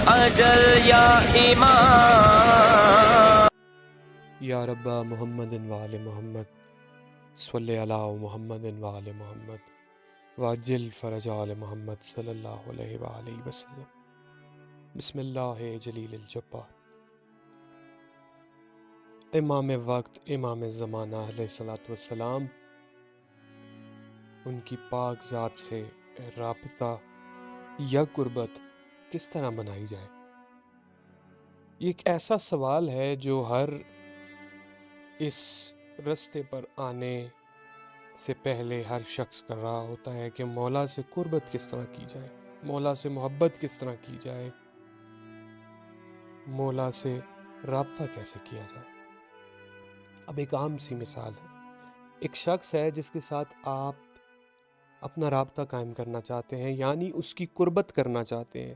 اجل یا امام یا رب محمد وآل محمد صلی علی محمد وآل محمد واجل فرج آل محمد صلی اللہ علیہ وآلہ وسلم۔ بسم اللہ جلیل الجبار۔ امام وقت، امام زمانہ علیہ الصلوۃ والسلام، ان کی پاک ذات سے رابطہ یا قربت کس طرح بنائی جائے؟ یہ ایک ایسا سوال ہے جو ہر اس رستے پر آنے سے پہلے ہر شخص کر رہا ہوتا ہے کہ مولا سے قربت کس طرح کی جائے، مولا سے محبت کس طرح کی جائے، مولا سے رابطہ کیسے کیا جائے۔ اب ایک عام سی مثال ہے، ایک شخص ہے جس کے ساتھ آپ اپنا رابطہ قائم کرنا چاہتے ہیں، یعنی اس کی قربت کرنا چاہتے ہیں،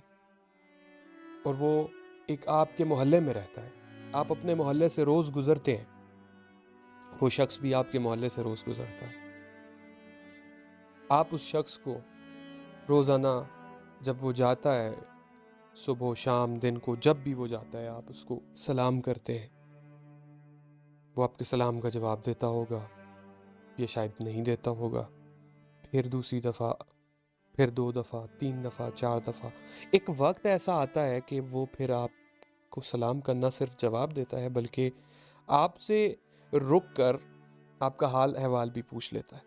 اور وہ ایک آپ کے محلے میں رہتا ہے، آپ اپنے محلے سے روز گزرتے ہیں، وہ شخص بھی آپ کے محلے سے روز گزرتا ہے۔ آپ اس شخص کو روزانہ جب وہ جاتا ہے، صبح و شام، دن کو جب بھی وہ جاتا ہے، آپ اس کو سلام کرتے ہیں، وہ آپ کے سلام کا جواب دیتا ہوگا، یہ شاید نہیں دیتا ہوگا، پھر دوسری دفعہ، پھر 2 دفعہ، 3 دفعہ، 4 دفعہ، ایک وقت ایسا آتا ہے کہ وہ پھر آپ کو سلام کرنا صرف جواب دیتا ہے بلکہ آپ سے رک کر آپ کا حال احوال بھی پوچھ لیتا ہے۔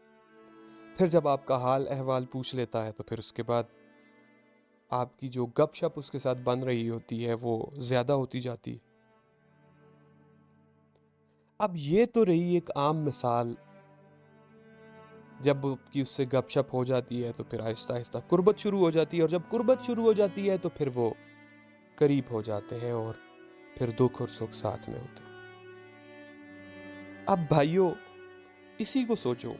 پھر جب آپ کا حال احوال پوچھ لیتا ہے تو پھر اس کے بعد آپ کی جو گپ شپ اس کے ساتھ بن رہی ہوتی ہے وہ زیادہ ہوتی جاتی ہے۔ اب یہ تو رہی ایک عام مثال، جب کی اس سے گپ شپ ہو جاتی ہے تو پھر آہستہ آہستہ قربت شروع ہو جاتی ہے، اور جب قربت شروع ہو جاتی ہے تو پھر وہ قریب ہو جاتے ہیں اور پھر دکھ اور سکھ ساتھ میں ہوتے ہیں۔ اب بھائیوں، اسی کو سوچو،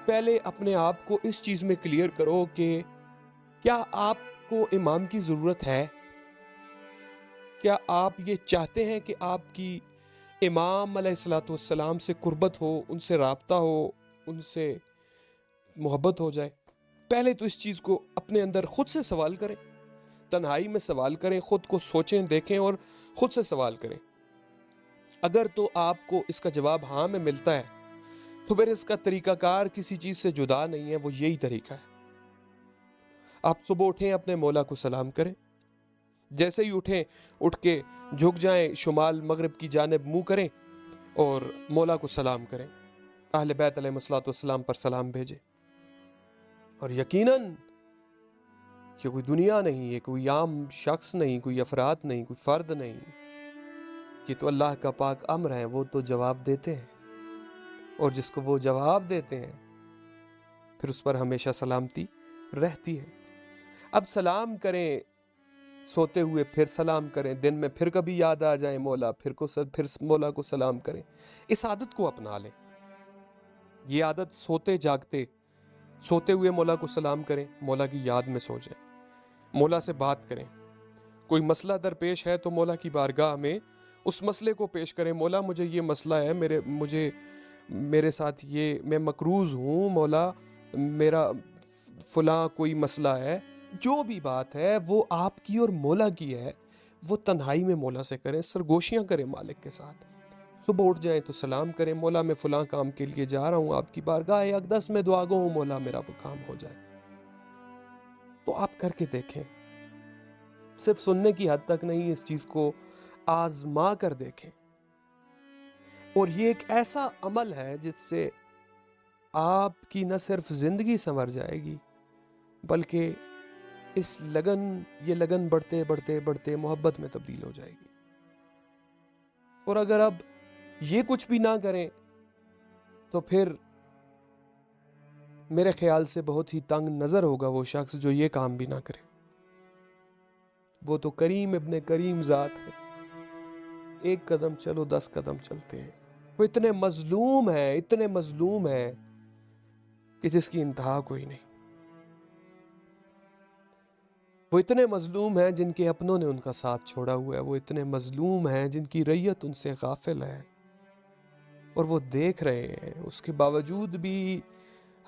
پہلے اپنے آپ کو اس چیز میں کلیئر کرو کہ کیا آپ کو امام کی ضرورت ہے؟ کیا آپ یہ چاہتے ہیں کہ آپ کی امام علیہ الصلوۃ والسلام سے قربت ہو، ان سے رابطہ ہو، ان سے محبت ہو جائے؟ پہلے تو اس چیز کو اپنے اندر خود سے سوال کریں، تنہائی میں سوال کریں، خود کو سوچیں، دیکھیں اور خود سے سوال کریں۔ اگر تو آپ کو اس کا جواب ہاں میں ملتا ہے تو پھر اس کا طریقہ کار کسی چیز سے جدا نہیں ہے، وہ یہی طریقہ ہے۔ آپ صبح اٹھیں، اپنے مولا کو سلام کریں، جیسے ہی اٹھیں اٹھ کے جھک جائیں، شمال مغرب کی جانب منہ کریں اور مولا کو سلام کریں، اہل بیت علیہ الصلوۃ والسلام پر سلام بھیجیں، اور یقیناً کہ کوئی دنیا نہیں ہے، کوئی عام شخص نہیں، کوئی افراد نہیں، کوئی فرد نہیں، کہ تو اللہ کا پاک امر ہے، وہ تو جواب دیتے ہیں، اور جس کو وہ جواب دیتے ہیں پھر اس پر ہمیشہ سلامتی رہتی ہے۔ اب سلام کریں، سوتے ہوئے پھر سلام کریں، دن میں پھر کبھی یاد آ جائیں مولا، پھر مولا کو سلام کریں۔ اس عادت کو اپنا لیں، یہ عادت سوتے جاگتے، سوتے ہوئے مولا کو سلام کریں، مولا کی یاد میں سو جائیں، مولا سے بات کریں، کوئی مسئلہ درپیش ہے تو مولا کی بارگاہ میں اس مسئلے کو پیش کریں، مولا مجھے یہ مسئلہ ہے، میرے ساتھ یہ، میں مقروض ہوں، مولا میرا فلاں کوئی مسئلہ ہے، جو بھی بات ہے وہ آپ کی اور مولا کی ہے، وہ تنہائی میں مولا سے کریں، سرگوشیاں کریں مالک کے ساتھ۔ صبح اٹھ جائیں تو سلام کریں، مولا میں فلاں کام کے لیے جا رہا ہوں، آپ کی بارگاہ اقدس میں دعا گو ہوں، مولا میرا وہ کام ہو جائے۔ تو آپ کر کے دیکھیں، صرف سننے کی حد تک نہیں، اس چیز کو آزما کر دیکھیں، اور یہ ایک ایسا عمل ہے جس سے آپ کی نہ صرف زندگی سنور جائے گی بلکہ یہ لگن بڑھتے بڑھتے بڑھتے محبت میں تبدیل ہو جائے گی۔ اور اگر اب یہ کچھ بھی نہ کریں تو پھر میرے خیال سے بہت ہی تنگ نظر ہوگا وہ شخص جو یہ کام بھی نہ کرے۔ وہ تو کریم ابن کریم ذات ہے، 1 قدم چلو 10 قدم چلتے ہیں، وہ اتنے مظلوم ہیں کہ جس کی انتہا کوئی نہیں، وہ اتنے مظلوم ہیں جن کے اپنوں نے ان کا ساتھ چھوڑا ہوا ہے، وہ اتنے مظلوم ہیں جن کی ریت ان سے غافل ہے، اور وہ دیکھ رہے ہیں، اس کے باوجود بھی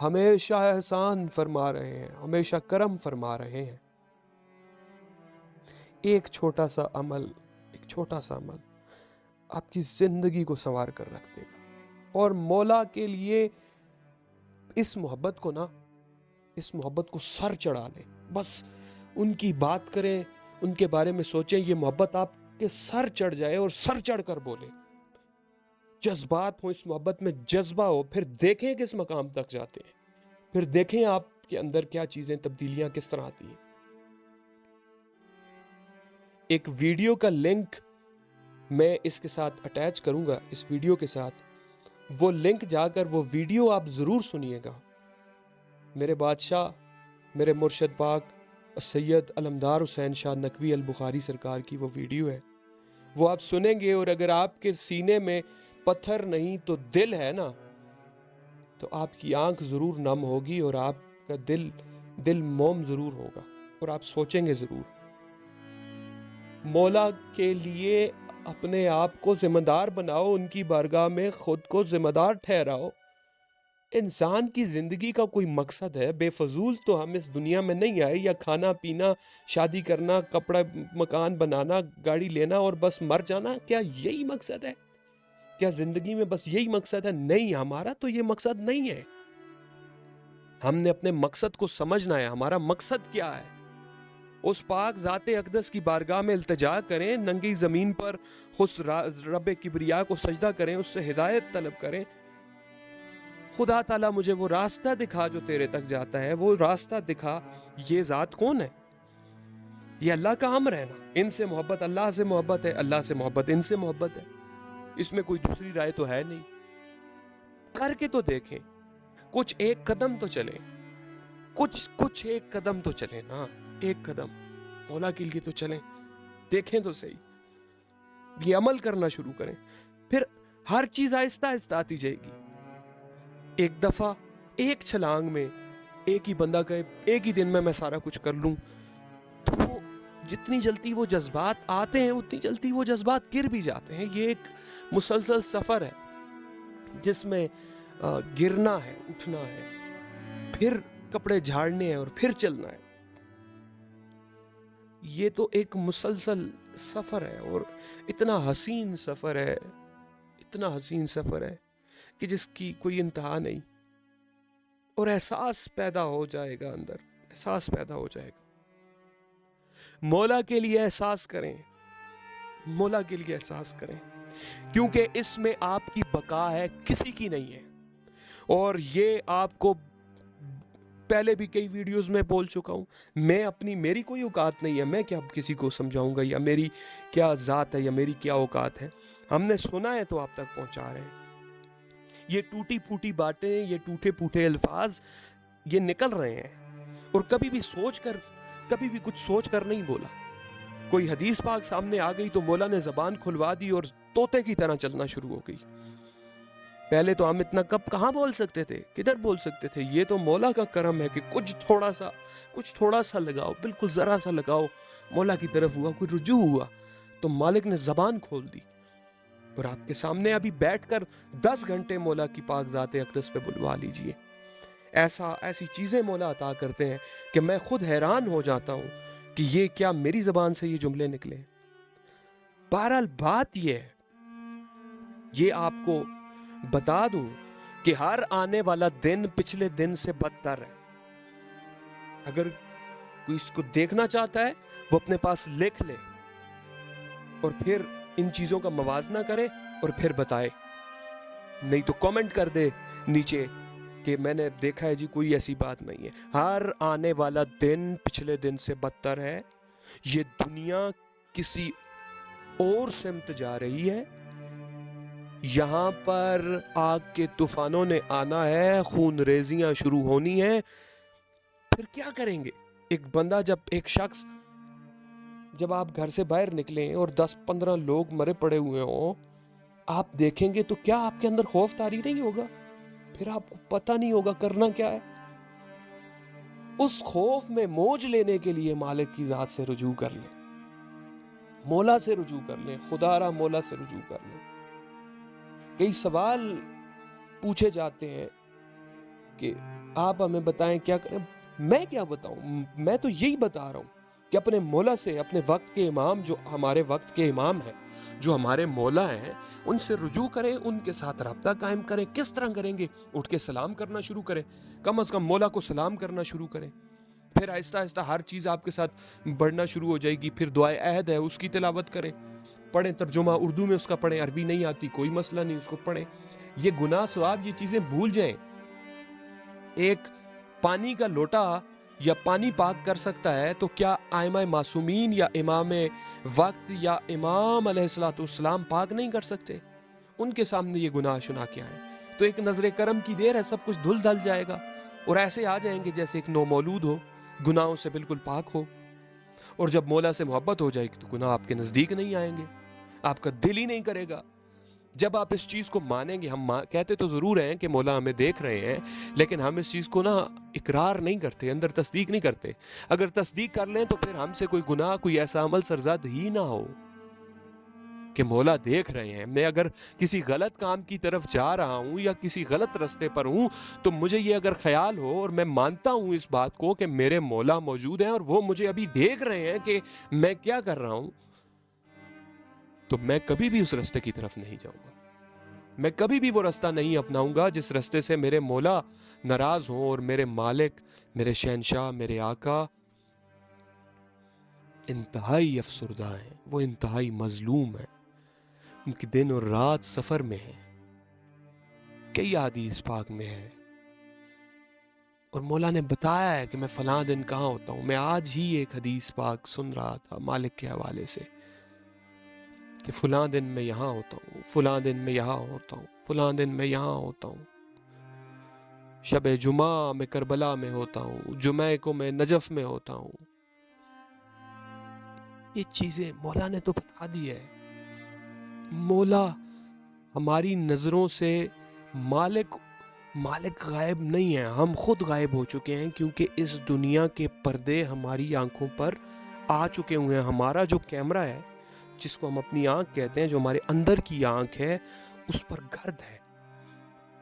ہمیشہ احسان فرما رہے ہیں، ہمیشہ کرم فرما رہے ہیں۔ ایک چھوٹا سا عمل آپ کی زندگی کو سنوار کر رکھ دے گا۔ اور مولا کے لیے اس محبت کو سر چڑھا لیں، بس ان کی بات کریں، ان کے بارے میں سوچیں، یہ محبت آپ کے سر چڑھ جائے اور سر چڑھ کر بولے، جذبات ہو، اس محبت میں جذبہ ہو، پھر دیکھیں کس مقام تک جاتے ہیں، پھر دیکھیں آپ کے اندر کیا چیزیں، تبدیلیاں کس طرح آتی ہیں۔ ایک ویڈیو کا لنک میں اس کے ساتھ اٹیچ کروں گا، اس ویڈیو کے ساتھ، وہ لنک جا کر وہ ویڈیو آپ ضرور سنیے گا۔ میرے بادشاہ، میرے مرشد پاک سید علمدار حسین شاہ نقوی البخاری سرکار کی وہ ویڈیو ہے، وہ آپ سنیں گے، اور اگر آپ کے سینے میں پتھر نہیں تو دل ہے نا، تو آپ کی آنکھ ضرور نم ہوگی اور آپ کا دل موم ضرور ہوگا، اور آپ سوچیں گے ضرور۔ مولا کے لیے اپنے آپ کو ذمہ دار بناؤ، ان کی بارگاہ میں خود کو ذمہ دار ٹھہراؤ۔ انسان کی زندگی کا کوئی مقصد ہے؟ بے فضول تو ہم اس دنیا میں نہیں آئے، یا کھانا پینا، شادی کرنا، کپڑا مکان بنانا، گاڑی لینا اور بس مر جانا، کیا یہی مقصد ہے؟ کیا زندگی میں بس یہی مقصد ہے؟ نہیں، ہمارا تو یہ مقصد نہیں ہے۔ ہم نے اپنے مقصد کو سمجھنا ہے، ہمارا مقصد کیا ہے۔ اس پاک ذات اقدس کی بارگاہ میں التجا کریں، ننگی زمین پر اس رب کبریا کو سجدہ کریں، اس سے ہدایت طلب کریں۔ خدا تعالیٰ مجھے وہ راستہ دکھا جو تیرے تک جاتا ہے، وہ راستہ دکھا۔ یہ ذات کون ہے؟ یہ اللہ کا امر ہے نا، ان سے محبت، اللہ سے محبت ہے، اللہ سے محبت ان سے محبت ہے، اس میں کوئی دوسری رائے تو ہے نہیں۔ کر کے تو دیکھیں، کچھ ایک قدم تو چلیں، کچھ ایک قدم تو چلیں نا، ایک قدم مولا کے لیے تو چلیں، دیکھیں تو صحیح، یہ عمل کرنا شروع کریں، پھر ہر چیز آہستہ آہستہ آتی جائے گی۔ ایک دفعہ ایک چھلانگ میں ایک ہی بندہ کہے ایک ہی دن میں سارا کچھ کر لوں، تو وہ جتنی جلدی وہ جذبات آتے ہیں اتنی جلدی وہ جذبات گر بھی جاتے ہیں۔ یہ ایک مسلسل سفر ہے جس میں گرنا ہے، اٹھنا ہے، پھر کپڑے جھاڑنے ہیں اور پھر چلنا ہے۔ یہ تو ایک مسلسل سفر ہے، اور اتنا حسین سفر ہے، اتنا حسین سفر ہے کہ جس کی کوئی انتہا نہیں، اور احساس پیدا ہو جائے گا اندر، احساس پیدا ہو جائے گا۔ مولا کے لیے احساس کریں، مولا کے لیے احساس کریں، کیونکہ اس میں آپ کی بقا ہے، کسی کی نہیں ہے۔ اور یہ آپ کو پہلے بھی کئی ویڈیوز میں بول چکا ہوں، میری کوئی اوقات نہیں ہے، میں کیا کسی کو سمجھاؤں گا، یا میری کیا ذات ہے، یا میری کیا اوقات ہے۔ ہم نے سنا ہے تو آپ تک پہنچا رہے ہیں۔ یہ ٹوٹی پھوٹی باتیں، یہ ٹوٹے پھوٹے الفاظ یہ نکل رہے ہیں، اور کبھی بھی کچھ سوچ کر نہیں بولا۔ کوئی حدیث پاک سامنے آ گئی تو مولا نے زبان کھلوا دی اور طوطے کی طرح چلنا شروع ہو گئی۔ پہلے تو ہم اتنا کہاں بول سکتے تھے، کدھر بول سکتے تھے۔ یہ تو مولا کا کرم ہے کہ کچھ تھوڑا سا لگاؤ، بالکل ذرا سا لگاؤ مولا کی طرف ہوا، کوئی رجوع ہوا تو مالک نے زبان کھول دی، اور آپ کے سامنے ابھی بیٹھ کر 10 گھنٹے مولا کی پاک ذات اقدس پہ بلوا لیجئے۔ ایسی چیزیں مولا عطا کرتے ہیں کہ میں خود حیران ہو جاتا ہوں کہ یہ کیا میری زبان سے یہ جملے نکلے۔ بہرحال بات یہ ہے، یہ آپ کو بتا دوں کہ ہر آنے والا دن پچھلے دن سے بدتر ہے۔ اگر کوئی اس کو دیکھنا چاہتا ہے وہ اپنے پاس لکھ لے، اور پھر ان چیزوں کا موازنہ کرے اور پھر بتائے، نہیں تو کامنٹ کر دے نیچے کہ میں نے دیکھا ہے جی، کوئی ایسی بات نہیں ہے۔ ہر آنے والا دن پچھلے دن سے بدتر ہے۔ یہ دنیا کسی اور سمت جا رہی ہے، یہاں پر آگ کے طوفانوں نے آنا ہے، خون ریزیاں شروع ہونی ہیں۔ پھر کیا کریں گے؟ ایک شخص جب آپ گھر سے باہر نکلیں اور 10-15 لوگ مرے پڑے ہوئے ہوں، آپ دیکھیں گے تو کیا آپ کے اندر خوف طاری نہیں ہوگا؟ پھر آپ کو پتہ نہیں ہوگا کرنا کیا ہے۔ اس خوف میں موج لینے کے لیے مالک کی ذات سے رجوع کر لیں، مولا سے رجوع کر لیں، خدا را مولا سے رجوع کر لیں۔ کئی سوال پوچھے جاتے ہیں کہ آپ ہمیں بتائیں کیا کریں. میں کیا بتاؤں, میں تو یہی بتا رہا ہوں کہ اپنے مولا سے, اپنے وقت کے امام, جو ہمارے وقت کے امام ہیں, جو ہمارے مولا ہیں, ان سے رجوع کریں, ان کے ساتھ رابطہ قائم کریں. کس طرح کریں گے؟ اٹھ کے سلام کرنا شروع کریں, کم از کم مولا کو سلام کرنا شروع کریں. پھر آہستہ آہستہ ہر چیز آپ کے ساتھ بڑھنا شروع ہو جائے گی. پھر دعائے عہد ہے, اس کی تلاوت کریں, پڑھیں, ترجمہ اردو میں اس کا پڑھیں, عربی نہیں آتی کوئی مسئلہ نہیں, اس کو پڑھیں. یہ گناہ ثواب, یہ چیزیں بھول جائیں. ایک پانی کا لوٹا یا پانی پاک کر سکتا ہے, تو کیا ائمہ معصومین یا امام وقت یا امام علیہ الصلوۃ والسلام پاک نہیں کر سکتے؟ ان کے سامنے یہ گناہ شنا کیا ہے؟ تو ایک نظر کرم کی دیر ہے, سب کچھ دھل دھل جائے گا, اور ایسے آ جائیں گے جیسے ایک نو مولود ہو, گناہوں سے بالکل پاک ہو. اور جب مولا سے محبت ہو جائے گی تو گناہ آپ کے نزدیک نہیں آئیں گے, آپ کا دل ہی نہیں کرے گا. جب آپ اس چیز کو مانیں گے, ہم کہتے تو ضرور ہیں کہ مولا ہمیں دیکھ رہے ہیں, لیکن ہم اس چیز کو نا اقرار نہیں کرتے, اندر تصدیق نہیں کرتے. اگر تصدیق کر لیں تو پھر ہم سے کوئی گناہ, کوئی ایسا عمل سرزد ہی نہ ہو کہ مولا دیکھ رہے ہیں. میں اگر کسی غلط کام کی طرف جا رہا ہوں یا کسی غلط رستے پر ہوں, تو مجھے یہ اگر خیال ہو اور میں مانتا ہوں اس بات کو کہ میرے مولا موجود ہیں اور وہ مجھے ابھی دیکھ رہے ہیں کہ میں کیا کر رہا ہوں, تو میں کبھی بھی اس رستے کی طرف نہیں جاؤں گا. میں کبھی بھی وہ رستہ نہیں اپناؤں گا جس رستے سے میرے مولا ناراض ہوں, اور میرے مالک, میرے شہنشاہ, میرے آقا انتہائی افسردہ ہیں, وہ انتہائی مظلوم ہیں, ان کی دن اور رات سفر میں ہے. کئی حدیث پاک میں ہے, اور مولا نے بتایا ہے کہ میں فلاں دن کہاں ہوتا ہوں. میں آج ہی ایک حدیث پاک سن رہا تھا مالک کے حوالے سے, کہ فلاں دن میں یہاں ہوتا ہوں, فلاں دن میں یہاں ہوتا ہوں, فلاں دن میں یہاں ہوتا ہوں, شب جمعہ میں کربلا میں ہوتا ہوں, جمعہ کو میں نجف میں ہوتا ہوں. یہ چیزیں مولا نے تو بتا دی ہے. مولا ہماری نظروں سے مالک غائب نہیں ہے, ہم خود غائب ہو چکے ہیں, کیونکہ اس دنیا کے پردے ہماری آنکھوں پر آ چکے ہوئے ہیں. ہمارا جو کیمرہ ہے, جس کو ہم اپنی آنکھ کہتے ہیں, جو ہمارے اندر کی آنکھ ہے, اس پر گرد ہے.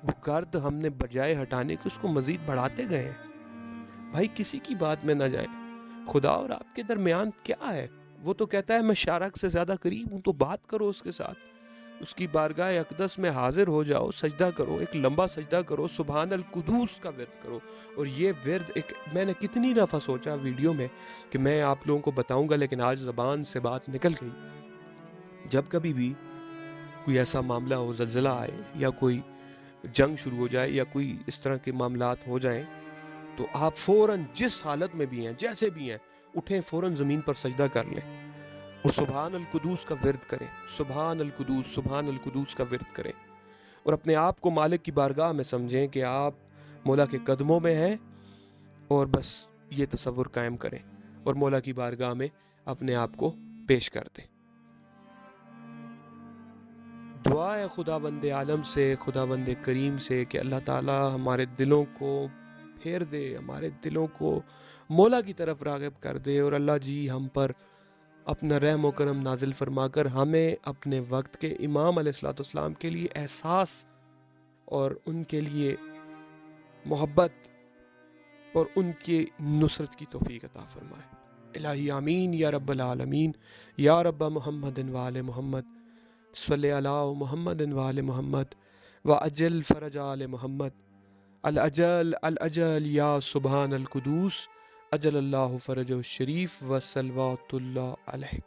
وہ گرد ہم نے بجائے ہٹانے کے اس کو مزید بڑھاتے گئے ہیں. بھائی کسی کی بات میں نہ جائیں, خدا اور آپ کے درمیان کیا ہے؟ وہ تو کہتا ہے میں شارک سے زیادہ قریب ہوں, تو بات کرو اس کے ساتھ, اس کی بارگاہ اقدس میں حاضر ہو جاؤ, سجدہ کرو, ایک لمبا سجدہ کرو, سبحان القدوس کا ورد کرو. اور یہ ورد ایک, میں نے کتنی دفعہ سوچا ویڈیو میں کہ میں آپ لوگوں کو بتاؤں گا, لیکن آج زبان سے بات نکل گئی. جب کبھی بھی کوئی ایسا معاملہ ہو, زلزلہ آئے یا کوئی جنگ شروع ہو جائے یا کوئی اس طرح کے معاملات ہو جائیں, تو آپ فوراً جس حالت میں بھی ہیں, جیسے بھی ہیں, اٹھیں, فوراً زمین پر سجدہ کر لیں اور سبحان القدوس کا ورد کریں. سبحان القدوس کا ورد کریں, اور اپنے آپ کو مالک کی بارگاہ میں سمجھیں کہ آپ مولا کے قدموں میں ہیں, اور بس یہ تصور قائم کریں اور مولا کی بارگاہ میں اپنے آپ کو پیش کر دیں. دعا ہے خداوند عالم سے, خداوند کریم سے, کہ اللہ تعالی ہمارے دلوں کو پھیر دے, ہمارے دلوں کو مولا کی طرف راغب کر دے, اور اللہ جی ہم پر اپنا رحم و کرم نازل فرما کر ہمیں اپنے وقت کے امام علیہ الصلوۃ والسلام کے لیے احساس اور ان کے لیے محبت اور ان کی نصرت کی توفیق عطا فرمائے. الہی آمین یا رب العالمین. یا رب محمد و آل محمد صلی علی محمد و آل محمد وعجل فرج آل محمد. الاجل یا سبحان القدوس اجل اللہ فرج الشریف و صلوات اللہ علیہ.